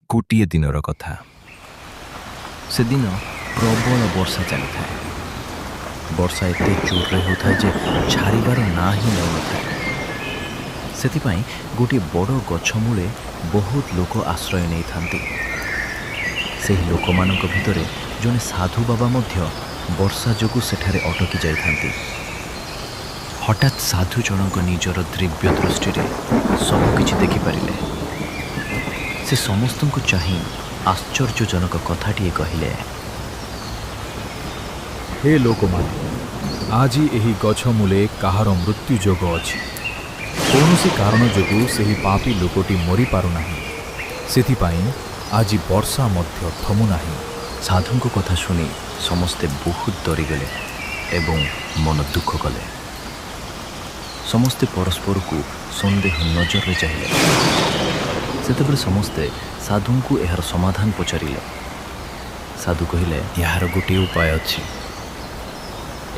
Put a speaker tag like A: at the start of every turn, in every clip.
A: गोटे दिनर कथा। से दिन प्रबल वर्षा चली था। वर्षा एते जोरे होता जे छाड़बार ना ही नौ था। सेतिपाई गोटे बड़ गछ मूले बहुत लोक आश्रय नहीं थांती। सेही लोक मानक भितरे जने साधु बाबा मध्य वर्षा जोगु सेठारे अटकी जाई थांती। हठात साधु जनक निजर दिव्य दृष्टि सबकिछि देखि पारिले। से समस्त को चाही आश्चर्यजनक कथाटिए कहिले,
B: हे लोक माने, आज एही गछ मूले कहार मृत्यु जोग अछि। कौनसी कारण जोगु सेही पापी लोकटी मरी पारु नाही। सेथिपाई आज वर्षा मध्य थमु नाही।
A: साधु को कथा सुनी समस्ते बहुत डरीगले एवं मन दुख कले। समस्ते परस्पर को सन्देह नजर में चाहिए। सेतेबेले समस्ते साधु को यार समाधान पचारिले। साधु कहिले, यार गोटे उपाय अछि।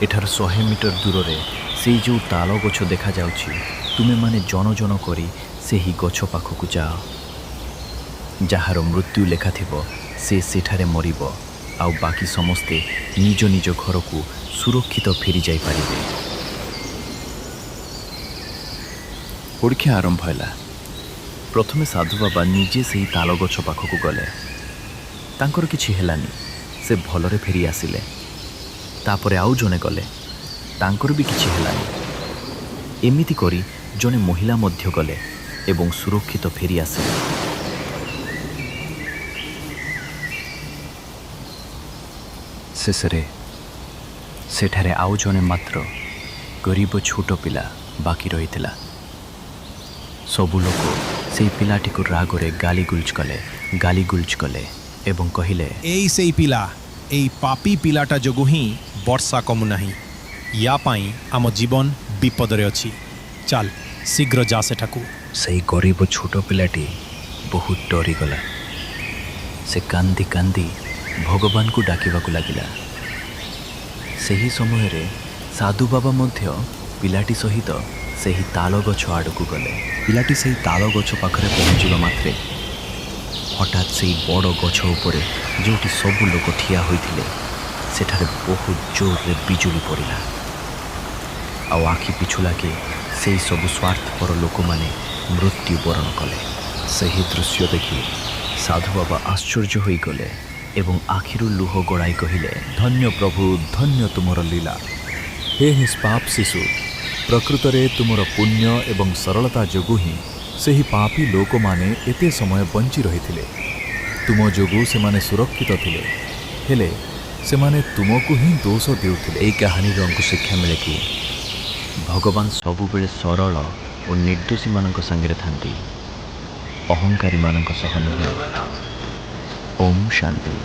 A: एठार 100 मीटर दूर रे से जो ताल गछ देखा जाउछि, तुमे माने जन जन करी से ही गछ पाखकु जाओ। जहार मृत्यु लेखा थिबो से सेठारे मरिबो, आउ बाकी समस्ते निज निज घर को सुरक्षित फेरी जाई पारिबे। परीक्षा आरंभ होला। प्रथमे साधु बाबा निजे से ही ताल गछ पाखकु गले। तांकर किछि हेलानी, से भलरे फेरी आसिले। तापरे आउ जने गले, तांकर भी किछि हेलानी। एमिति करी जने महिला मध्य गले एवं सुरक्षित फेरी आसिले। शेषरे सेठारे आउ जने मात्र गरीब छोट पिला बाकी रहिथिला। सबु लोक से पिलाटी को रागरे गालीगुलज कले एवं कहिले,
C: एई सेई पिला, एई पापी पिलाटा जोगु ही वर्षा कमु नाही। या पाई आम जीवन विपदरे अछि। चल शीघ्र जा सेठाकू।
A: सही गरीब छोट पिलाटी बहुत डरी गला। से कांदी कांदी भगवान को डाकिबाकू लागिला। सही समय रे साधु बाबा मध्य पिलाटी सहित सही ताल गछ आड़कू गले। पिलाटी सही ताल गछ पाखरे पहुँचवा मात्रे हठात से बड़ गछ उपरे जोटी सबु लोक ठिया होइथिले, सेठारे बहुत जोर रे बिजुली पड़िला। आ आखि पिछुलाके से सबु स्वार्थपर लोक माने मृत्यु बरण कले। सही दृश्य देखि साधु बाबा आश्चर्य होई गले एवं आखिरु लुह गड़ाई कहिले,
B: धन्य प्रभु, धन्य तुमर लीला। हे निष्पाप शिशु, प्रकृतरे तुमर पुण्य एवं सरलता जोगु ही सेही पापी लोक माने एते समय बंची रहिथिले। तुम जोगु से माने सुरक्षित थिले, हेले से माने तुमको ही दोष देउथिले।
A: एई कहानी हमको शिक्षा मिले कि भगवान सबुबेले सरल और निर्दोषी मानक संगे थांती, अहंकारी मानक सह नुहे। ओम शांति।